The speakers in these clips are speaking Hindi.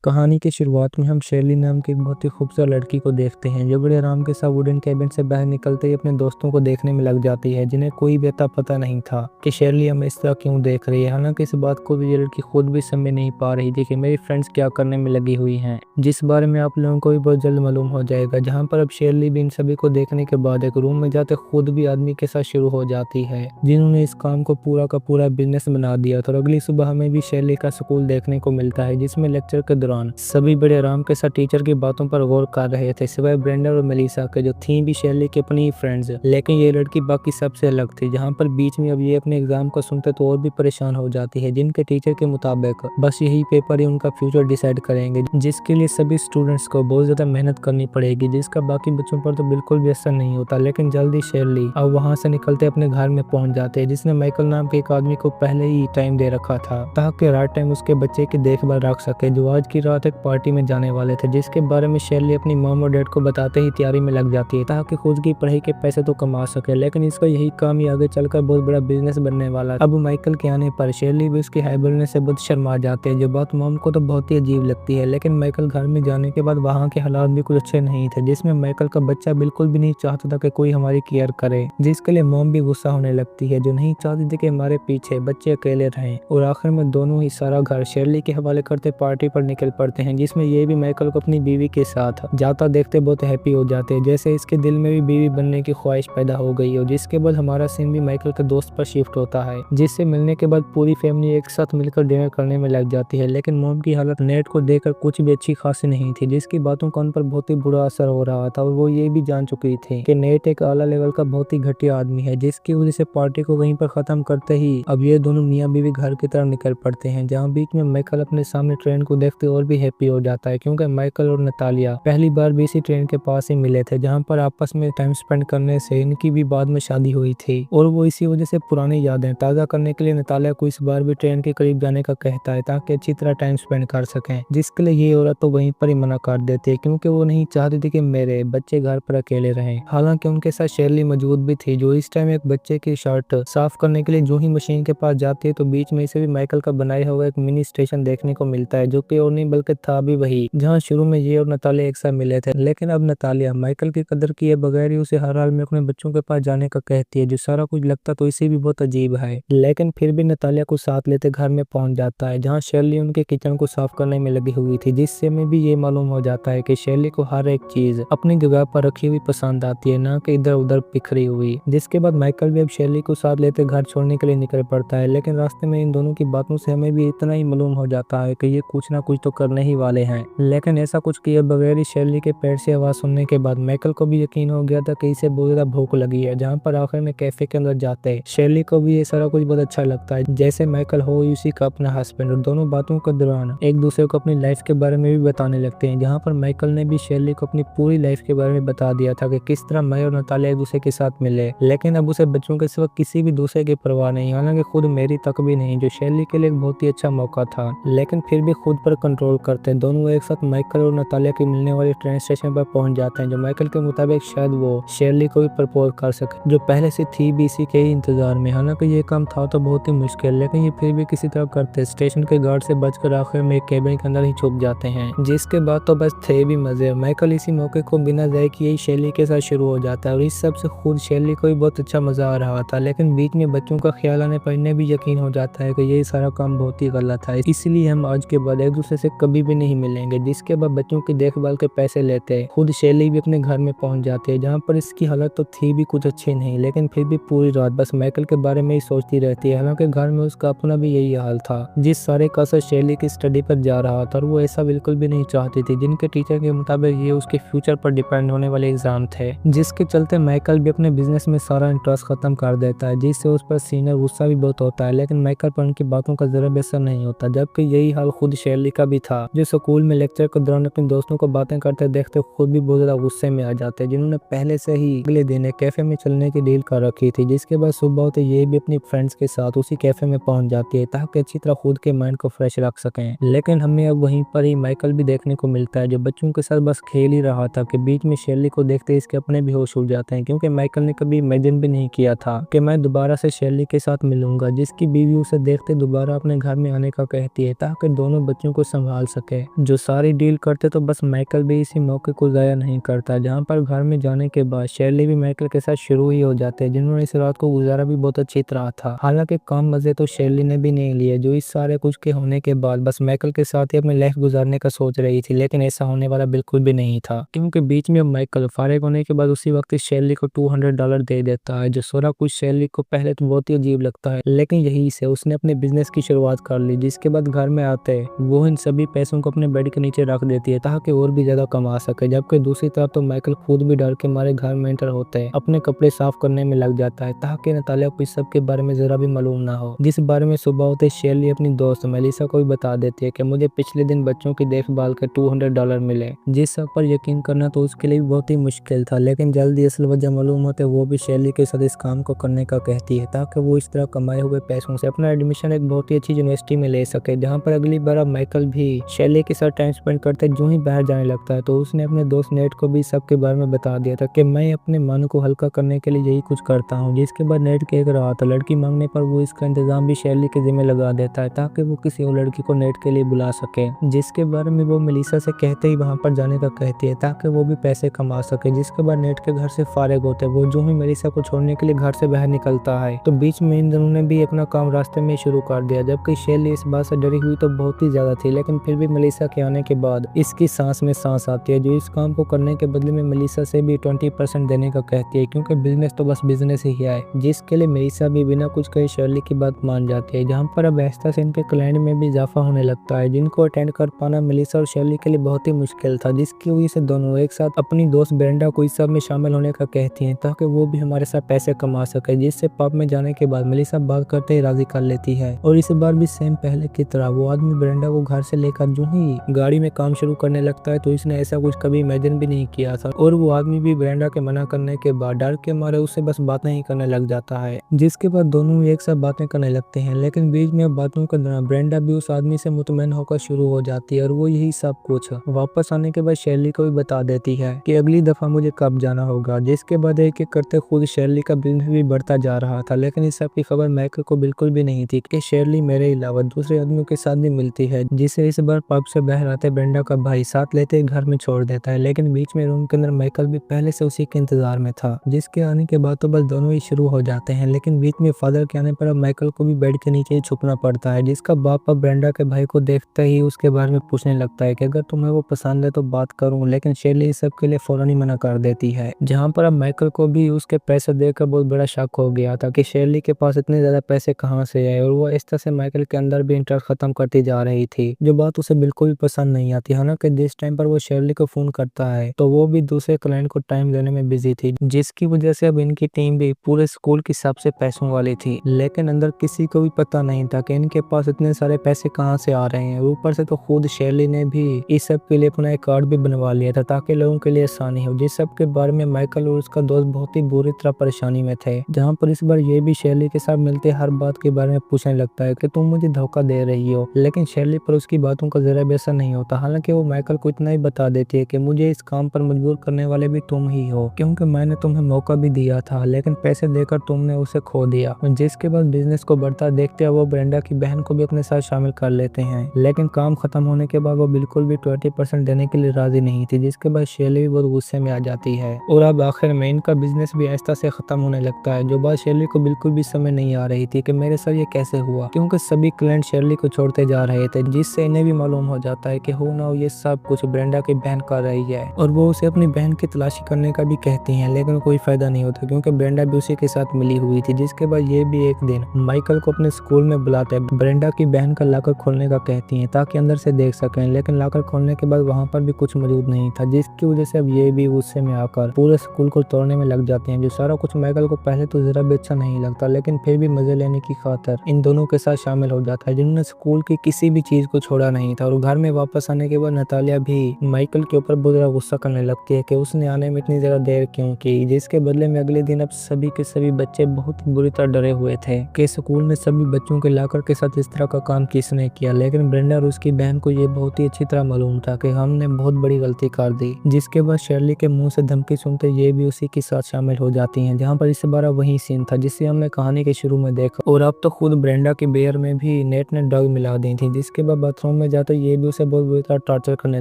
कहानी की शुरुआत में हम शेरली नाम की एक बहुत ही खूबसूरत लड़की को देखते हैं जो बड़े आराम के साथ वुडन कैबिन से बाहर निकलते ही अपने दोस्तों को देखने में लग जाती है, जिन्हें कोई भी अता पता नहीं था कि शेरली हमें इस तरह क्यों देख रही है। हालांकि इस बात को भी ये लड़की खुद भी समझ नहीं पा रही थी कि मेरी फ्रेंड्स क्या करने में लगी हुई हैं, जिस बारे में आप लोगों को भी बहुत जल्द मालूम हो जाएगा। जहाँ पर अब शेरली भी इन सभी को देखने के बाद एक रूम में जाते खुद भी आदमी के साथ शुरू हो जाती है, जिन्होंने इस काम को पूरा का पूरा बिजनेस बना दिया था। और अगली सुबह हमें भी शेरली का स्कूल देखने को मिलता है, जिसमें लेक्चर के दौरान सभी बड़े आराम के साथ टीचर की बातों पर गौर कर रहे थे, सिवाय ब्रेंडन और मेलिसा के, जो थी भी शेरली की अपनी फ्रेंड्स। लेकिन ये लड़की बाकी सबसे अलग थी। जहाँ पर बीच में अब ये अपने एग्जाम को सुनते तो और भी परेशान हो जाती है, जिनके टीचर के मुताबिक बस यही पेपर ही उनका फ्यूचर डिसाइड करेंगे, जिसके लिए सभी स्टूडेंट्स को बहुत ज्यादा मेहनत करनी पड़ेगी, जिसका बाकी बच्चों पर तो बिल्कुल भी असर नहीं होता। लेकिन जल्दी शेरली अब वहाँ से निकलते अपने घर में पहुंच जाते हैं, जिसने माइकल नाम के एक आदमी को पहले ही टाइम दे रखा था ताकि रात टाइम उसके बच्चे की देखभाल रख सके, जो आज की रात एक पार्टी में जाने वाले थे, जिसके बारे में शेरली अपनी मॉम और डैड को बताते ही तैयारी में लग जाती है ताकि खुद की पढ़ाई के पैसे तो कमा सके। लेकिन इसका यही काम ही आगे चलकर बहुत बड़ा बिजनेस बनने वाला। अब माइकल के आने पर शेरली भी उसकी हाई बोलने से बहुत शर्मा जाते हैं, जो बात मॉम को तो बहुत ही अजीब लगती है। लेकिन माइकल घर में जाने के बाद वहाँ के हालात भी कुछ अच्छे नहीं थे, जिसमें माइकल का बच्चा बिल्कुल भी नहीं चाहता था कि कोई हमारी केयर करे, जिसके लिए मॉम भी गुस्सा होने लगती है, जो नहीं चाहती थी कि हमारे पीछे बच्चे अकेले रहें। और आखिर में दोनों ही सारा घर शेरली के हवाले करते पार्टी पर निकल पड़ते हैं, जिसमें ये भी माइकल को अपनी बीवी के साथ जाता देखते बहुत हैप्पी हो जाते हैं, जैसे इसके दिल में भी बीवी बनने की ख्वाहिश पैदा हो गई हो। जिसके बाद हमारा सीन भी माइकल के दोस्त पर शिफ्ट होता है, जिससे मिलने के बाद पूरी फैमिली एक साथ मिलकर डिनर करने में लग जाती है। लेकिन मॉम की हालत नेट को देखकर कुछ भी अच्छी खासी नहीं थी, जिसकी बातों का उन पर बहुत ही बुरा असर हो रहा था। और वो ये भी जान चुकी थी कि नेट एक आला लेवल का बहुत ही घटिया आदमी है, जिसकी वजह से पार्टी को वहीं पर खत्म करते ही अब ये दोनों मियां बीवी घर की तरफ निकल पड़ते हैं। जहाँ बीच में माइकल अपने सामने ट्रेन को देखते और भी हैप्पी हो जाता है, क्योंकि माइकल और नतालिया पहली बार भी इसी ट्रेन के पास ही मिले थे, जहाँ पर आपस में टाइम स्पेंड करने से इनकी भी बाद में शादी हुई थी। और वो इसी वजह से पुरानी यादें ताज़ा करने के लिए नतालिया को इस बार भी ट्रेन के करीब जाने का कहता है, ताकि अच्छी तरह टाइम स्पेंड कर सकें। जिसके लिए ये औरत तो वहीं पर ही मना कर देती है, क्योंकि वो नहीं चाहती थी कि मेरे बच्चे घर पर अकेले रहें। हालांकि उनके साथ शेरली मौजूद भी थी, जो इस टाइम एक बच्चे की शर्ट साफ करने के लिए जो ही मशीन के पास जाती है, तो बीच में इसे भी माइकल का बनाया हुआ एक मिनी स्टेशन देखने को मिलता है, जो कि और नहीं बल्कि था भी वही जहाँ शुरू में ये और नतालिया एक साथ मिले थे। लेकिन अब नतालिया माइकल की कदर किए बगैर ही उसे हर हाल में अपने बच्चों के पास जाने का कहती है, जो सारा कुछ लगता तो इसे भी बहुत अजीब है। लेकिन फिर भी नतालिया को साथ लेते घर में पहुंच जाता है, जहाँ शेरली उनके किचन को साफ करने में लगी हुई थी, जिससे में भी ये मालूम हो जाता है कि शेरली को हर एक चीज अपनी जगह पर रखी हुई पसंद आती है, न कि इधर उधर बिखरी हुई। जिसके बाद माइकल भी अब शेरली को साथ लेते घर छोड़ने के लिए निकल पड़ता है। लेकिन रास्ते में इन दोनों की बातों से हमें भी इतना ही मालूम हो जाता है कि ये कुछ ना कुछ तो करने ही वाले हैं। लेकिन ऐसा कुछ किए बगैर ही शेरली के पेट से आवाज सुनने के बाद माइकल को भी यकीन हो गया था कि इसे बहुत ज्यादा भूख लगी है। जहाँ पर आखिर में कैफे के अंदर जाते हैं, शेरली को भी ये सारा कुछ बहुत अच्छा लगता है, जैसे माइकल हो उसी का अपना हस्बैंड। और दोनों बातों के दौरान एक दूसरे को अपनी लाइफ के बारे में भी बताने लगते हैं, जहाँ पर माइकल ने भी शेरली को अपनी पूरी लाइफ के बारे में बता दिया था कि किस तरह मैं और नतालिया एक दूसरे के साथ मिले। लेकिन अब उसे बच्चों के सिवा किसी भी दूसरे की परवाह नहीं, हालांकि खुद मेरी तक भी नहीं, जो शेरली के लिए एक बहुत ही अच्छा मौका था। लेकिन फिर भी खुद पर कंट्रोल करते दोनों एक साथ माइकल और नतालिया के मिलने वाले ट्रेन स्टेशन पर पहुंच जाते हैं, जो माइकल के मुताबिक शायद वो शेरली को भी प्रपोज कर सके, जो पहले से थी भी इसी के ही इंतजार में। हालांकि ये काम था तो बहुत ही मुश्किल, लेकिन ये फिर भी किसी तरह करते स्टेशन के गार्ड से बचकर आखिर में एक केबिन के अंदर ही छुप जाते हैं। जिसके बाद तो बस थे भी मजे। माइकल इसी मौके को बिना जाए किए ही शेरली के साथ शुरू हो जाता है, और इस सब से खुद शेरली को भी बहुत अच्छा मजा आ रहा था। लेकिन बीच में बच्चों का ख्याल आने पर इन्हें भी यकीन हो जाता है कि ये सारा काम बहुत ही गलत है, इसलिए हम आज के बाद एक दूसरे से कभी भी नहीं मिलेंगे। जिसके बाद बच्चों की देखभाल के पैसे लेते खुद शेरली भी अपने घर में पहुंच जाती है, जहाँ पर इसकी हालत तो थी भी कुछ अच्छी नहीं, लेकिन फिर भी पूरी रात बस माइकल के बारे में ही सोचती रहती है। हालांकि घर में उसका अपना भी यही हाल था, जिस सारे का असर शेरली की स्टडी पर जा रहा था, और वो ऐसा बिल्कुल भी नहीं चाहती थी, जिनके टीचर के मुताबिक ये उसके फ्यूचर पर डिपेंड होने वाले एग्जाम थे। जिसके चलते माइकल भी अपने बिजनेस में सारा इंटरेस्ट खत्म कर देता है, जिससे उस पर सीनियर गुस्सा भी बहुत होता है। लेकिन माइकल पर उनकी बातों का जरा भी असर नहीं होता, जबकि यही हाल खुद शेरली का भी था, जो स्कूल में लेक्चर के दौरान अपने दोस्तों को बातें करते देखते खुद भी बहुत ज्यादा गुस्से में आ जाते हैं, जिन्होंने पहले से ही अगले दिन कैफे में चलने की डील कर रखी थी। जिसके बाद सुबह होते ये भी अपनी फ्रेंड्स के साथ उसी कैफे में पहुंच जाती है, ताकि अच्छी तरह खुद के माइंड को फ्रेश रख सकें। लेकिन हमें अब वहीं पर ही माइकल भी देखने को मिलता है, जो बच्चों के साथ बस खेल ही रहा था कि बीच में शेरली को देखते इसके अपने भी होश उड़ जाते हैं, क्योंकि माइकल ने कभी इमेजिन भी नहीं किया था कि मैं दोबारा से शेरली के साथ मिलूंगा, जिसकी बीवी उसे देखते दोबारा अपने घर में आने का कहती है, ताकि दोनों बच्चों को संभाल संभाल सके। जो सारी डील करते तो बस माइकल भी इसी मौके को ज़ाया नहीं करता। जहाँ पर घर में जाने के बाद शेरली भी माइकल के साथ शुरू ही हो जाते हैं, जिन्होंने इस रात को गुजारा भी बहुत अच्छी तरह था। हालांकि कम मजे तो शेरली ने भी नहीं लिए, जो इस सारे कुछ के होने के बाद बस माइकल के साथ ही अपनी लाइफ गुजारने का सोच रही थी, लेकिन ऐसा होने वाला बिल्कुल भी नहीं था, क्योंकि बीच में माइकल फारिग होने के बाद उसी वक्त शेरली को $200 दे देता है। जो सारा कुछ शेरली को पहले तो बहुत ही अजीब लगता है, लेकिन यही से उसने अपने बिजनेस की शुरुआत कर ली। जिसके बाद घर में आते वो इन सभी पैसों को अपने बेड के नीचे रख देती है ताकि और भी ज्यादा कमा सके। जबकि दूसरी तरफ तो माइकल खुद भी डर के मारे घर में एंटर होते हैं, अपने कपड़े साफ करने में लग जाता है ताकि नतालिया को इस सब के बारे में जरा भी मालूम ना हो। जिस बारे में सुबह होते शेरली अपनी दोस्त मेलिसा को भी बता देती है कि मुझे पिछले दिन बच्चों की देखभाल के $200 मिले। जिस सब पर यकीन करना तो उसके लिए बहुत ही मुश्किल था, लेकिन जल्दी असल वजह मालूम होते वो भी शेरली के साथ इस काम को करने का कहती है ताकि वो इस तरह कमाए हुए पैसों से अपना एडमिशन एक बहुत ही अच्छी यूनिवर्सिटी में ले सके। जहाँ पर अगली बार अब माइकल भी शेरली के साथ टाइम स्पेंड करते जो ही बाहर जाने लगता है तो उसने अपने दोस्त नेट को भी सबके बारे में बता दिया था कि मैं अपने मन को हल्का करने के लिए यही कुछ करता हूँ। जिसके बाद नेट कह रहा था लड़की मांगने पर वो इसका इंतजाम भी शेरली के जिम्मे लगा देता है ताकि वो किसी और लड़की को नेट के लिए बुला सके, जिसके बारे में वो मेलिसा से कहते ही वहां पर जाने का कहती है ताकि वो भी पैसे कमा सके। जिसके बाद नेट के घर से फारिग होते वो जो ही मेलिसा को छोड़ने के लिए घर से बाहर निकलता है तो बीच में इन दोनों ने भी अपना काम रास्ते में शुरू कर दिया। जबकि शेरली इस बात से डरी हुई तो बहुत ही ज्यादा थी, लेकिन फिर भी मेलिसा के आने के बाद इसकी सांस में सांस आती है। जो इस काम को करने के बदले में मेलिसा से भी 20% देने का कहती है, क्योंकि बिजनेस तो बस बिजनेस ही है। जिसके लिए मेलिसा भी बिना कुछ कहे शेरली की बात मान जाती है। जहाँ पर अब आहिस्ता से इनके क्लाइंट में भी इजाफा होने लगता है, जिनको अटेंड कर पाना मेलिसा और शेरली के लिए बहुत ही मुश्किल था। जिसकी वजह से दोनों एक साथ अपनी दोस्त ब्रेंडा को इस सब में शामिल होने का कहती हैं ताकि वो भी हमारे साथ पैसे कमा सके। जिससे पब में जाने के बाद मेलिसा बात करते ही राजी कर लेती है और इस बार भी सेम पहले की तरह वो आदमी ब्रेंडा को घर से लेकर जो ही गाड़ी में काम शुरू करने लगता है तो इसने ऐसा कुछ कभी इमेजिन भी नहीं किया था। और वो आदमी भी ब्रेंडा के मना करने के बाद डर के मारे उससे बस बातें ही करने लग जाता है। जिसके बाद दोनों एक साथ बातें करने लगते हैं, लेकिन बीच में बातों के दौरान ब्रेंडा भी उस आदमी से मुतमईन होकर शुरू हो जाती है और वो यही सब कुछ वापस आने के बाद शेरली को भी बता देती है कि अगली दफा मुझे कब जाना होगा। जिसके बाद एक एक करते खुद शेरली का बिजनेस भी बढ़ता जा रहा था, लेकिन इस सब की खबर माइकल को बिल्कुल भी नहीं थी कि शेरली मेरे अलावा दूसरे आदमियों के साथ भी मिलती है, जिसे इस बार पब से बाहर आते ब्रेंडा का भाई साथ लेते घर में छोड़ देता है। लेकिन बीच में रूम के अंदर माइकल भी पहले से उसी के इंतजार में था। जिसके आने के बाद तो बस दोनों ही शुरू हो जाते हैं, लेकिन बीच में फादर के आने पर अब माइकल को भी बेड के नीचे ही छुपना पड़ता है। जिसका बाप अब ब्रेंडा के भाई को देखते ही उसके बारे में पूछने लगता है कि अगर तुम्हें वो पसंद है तो बात करूं, लेकिन शेरली इस सब के लिए फौरन ही मना कर देती है। जहां पर अब माइकल को भी उसके पैसे देखकर बहुत बड़ा शक हो गया था कि शेरली के पास इतने ज्यादा पैसे कहां से आए, और वो इस तरह से माइकल के अंदर भी इंटरेस्ट खत्म करती जा रही थी, जो बात उसे बिल्कुल भी पसंद नहीं आती। हालांकि जिस टाइम पर वो शेरली को फोन करता है तो वो भी दूसरे क्लाइंट को टाइम देने में बिजी थी, जिसकी वजह से अब इनकी टीम भी पूरे स्कूल की सबसे पैसों वाली थी। लेकिन अंदर किसी को भी पता नहीं था कि इनके पास इतने सारे पैसे कहां से आ रहे हैं। ऊपर से तो खुद शेरली ने भी इस सब के लिए अपना एक कार्ड भी बनवा लिया था ताकि लोगों के लिए आसानी हो। जिस सब के बारे में माइकल और उसका दोस्त बहुत ही बुरी तरह परेशानी में थे। जहां पर इस बार ये भी शेरली के साथ मिलते हर बात के बारे में पूछने लगता है कि तुम मुझे धोखा दे रही हो, लेकिन शेरली पर उसकी बातों का जरा भी असर नहीं होता। हालांकि वो माइकल को इतना ही बता देती है कि मुझे इस काम पर मजबूर करने वाले भी तुम ही हो, क्योंकि मैंने तुम्हें मौका भी दिया था लेकिन पैसे देकर तुमने उसे खो दिया। जिसके बाद बिजनेस को बढ़ता देखते हुए वो ब्रेंडा की बहन को भी अपने साथ शामिल कर लेते हैं, लेकिन काम खत्म होने के बाद वो बिल्कुल भी 20% देने के लिए राजी नहीं थी। जिसके बाद शेरली भी बहुत गुस्से में आ जाती है और अब आखिर में इनका बिजनेस भी आहिस्ता से खत्म होने लगता है। जो बात शेरली को बिल्कुल भी समझ नहीं आ रही थी कि मेरे साथ ये कैसे हुआ, क्योंकि सभी क्लाइंट शेरली को छोड़ते जा रहे थे। जिससे इन्हें भी मालूम हो जाता है कि हो ना हो ये सब कुछ ब्रेंडा की बहन कर रही है, और वो उसे अपनी बहन की तलाशी करने का भी कहती हैं, लेकिन कोई फायदा नहीं होता क्योंकि ब्रेंडा भी उसी के साथ मिली हुई थी। जिसके बाद ये भी एक दिन माइकल को अपने स्कूल में बुलाते हैं, ब्रेंडा की बहन का लॉकर खोलने का कहती हैं ताकि अंदर से देख सकें, लेकिन लॉकर खोलने के बाद वहां पर भी कुछ मौजूद नहीं था। जिसकी वजह से अब ये भी गुस्से में आकर पूरे स्कूल को तोड़ने में लग जाते हैं। जो सारा कुछ माइकल को पहले तो जरा भी अच्छा नहीं लगता, लेकिन फिर भी मजे लेने की खातिर इन दोनों के साथ शामिल हो जाता है, जिन्होंने स्कूल की किसी भी चीज को छोड़ा नहीं था। और घर में वापस आने के बाद नतालिया भी माइकल के ऊपर बहुत ज्यादा गुस्सा करने लगती है कि उसने आने में इतनी ज्यादा देर क्यों की। जिसके बदले में अगले दिन अब सभी के सभी बच्चे बहुत ही बुरी तरह डरे हुए थे कि स्कूल में सभी बच्चों के लॉकर के साथ इस तरह का काम किसने किया। लेकिन ब्रेंडा और उसकी बहन को ये बहुत ही अच्छी तरह मालूम था कि हमने बहुत बड़ी गलती कर दी। जिसके बाद शेरली के मुंह से धमकी सुनते ये भी उसी के साथ शामिल हो जाती हैं, जहां पर इस बार वही सीन था जिसे हमने कहानी के शुरू में देखा। और अब तो खुद ब्रेंडा के बेयर में भी नेट ने ड्रग मिला दी थी। जिसके बाद बाथरूम में जाता है ये भी उसे बहुत बुरी तरह टॉर्चर करने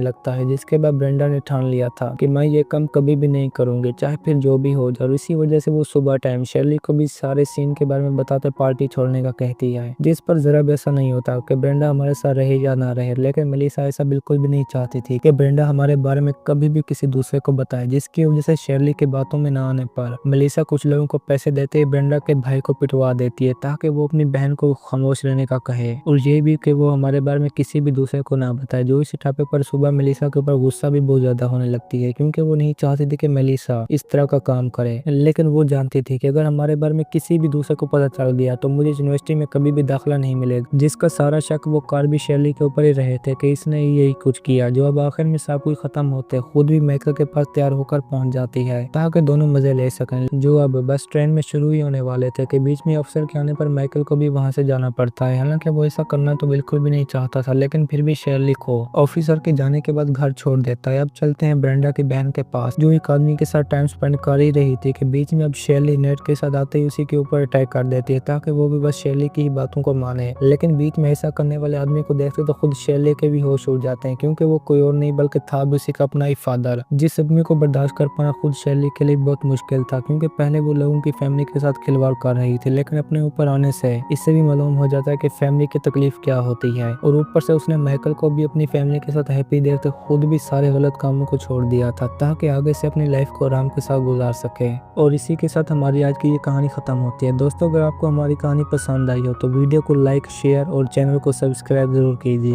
लगता है, जिसके बाद ब्रेंडा ने ठान लिया था कि मैं ये काम कभी भी नहीं करूंगी, चाहे फिर जो भी हो जाए। और इसी वजह से वो सुबह टाइम शेरली को भी सारे सीन के बारे में बताते पार्टी छोड़ने का कहती है, जिस पर जरा भी ऐसा नहीं होता कि ब्रेंडा हमारे साथ रहे या ना रहे। लेकिन मेलिसा ऐसा बिल्कुल भी नहीं चाहती थी कि ब्रेंडा हमारे बारे में कभी भी किसी दूसरे को बताए, जिसकी वजह से शेरली की बातों में ना आने पर मेलिसा कुछ लोगों को पैसे देते ही ब्रेंडा के भाई को पिटवा देती है ताकि वो अपनी बहन को खामोश रहने का कहे, और ये भी कि वो हमारे बारे में किसी भी दूसरे को ना बताए। जो इस टापे पर सुबह मेलिसा के ऊपर गुस्सा भी बहुत ज्यादा होने लगती है, क्योंकि वो नहीं चाहती थी कि मेलिसा इस तरह का काम करे। लेकिन वो जानती थी कि अगर हमारे बारे में किसी भी दूसरे को पता चल गया तो मुझे यूनिवर्सिटी में कभी भी दाखिला नहीं मिलेगा, जिसका सारा शक वो कार्बी शेरली के ऊपर ही रहे थे कि इसने यही कुछ किया। जो अब आखिर में सब कुछ खत्म होते खुद भी माइकल के पास तैयार होकर पहुंच जाती है ताकि दोनों मजे ले सकें। जो अब बस ट्रेन में शुरू ही होने वाले थे कि बीच में अफसर के आने पर माइकल को भी वहां से जाना पड़ता है। हालांकि वो ऐसा करना तो बिल्कुल भी नहीं चाहता था, लेकिन फिर भी शेरली को ऑफिसर के जाने के बाद घर छोड़ देता है। अब चलते हैं ब्रेंडा की बहन के पास, जो एक आदमी के साथ टाइम स्पेंड कर ही रही थी कि बीच में अब शेरली नेट के साथ आते ही उसी के ऊपर अटैक कर देती है ताकि वो भी बस शेरली की ही बातों को माने। लेकिन बीच में ऐसा करने वाले आदमी को देखते तो खुद शेरली के भी होश उड़ जाते हैं, क्योंकि वो कोई और नहीं बल्कि था भी उसी का अपना ही फादर, जिस आदमी को बर्दाश्त कर पाना खुद शेरली के लिए बहुत मुश्किल था, क्योंकि पहले वो लोगों की फैमिली के साथ खिलवाड़ कर रही थी, लेकिन अपने ऊपर आने से इससे भी मालूम हो जाता है कि फैमिली की तकलीफ क्या होती है। और ऊपर से उसने माइकल को भी अपनी फैमिली के साथ हैप्पी देखते खुद भी सारे गलत कामों को छोड़ दिया था ताकि आगे से अपनी लाइफ को आराम के साथ गुजार सके। और इसी के साथ हमारी आज की ये कहानी खत्म होती है। दोस्तों, अगर आपको हमारी कहानी पसंद आई हो तो वीडियो को लाइक, शेयर और चैनल को सब्सक्राइब जरूर कीजिए।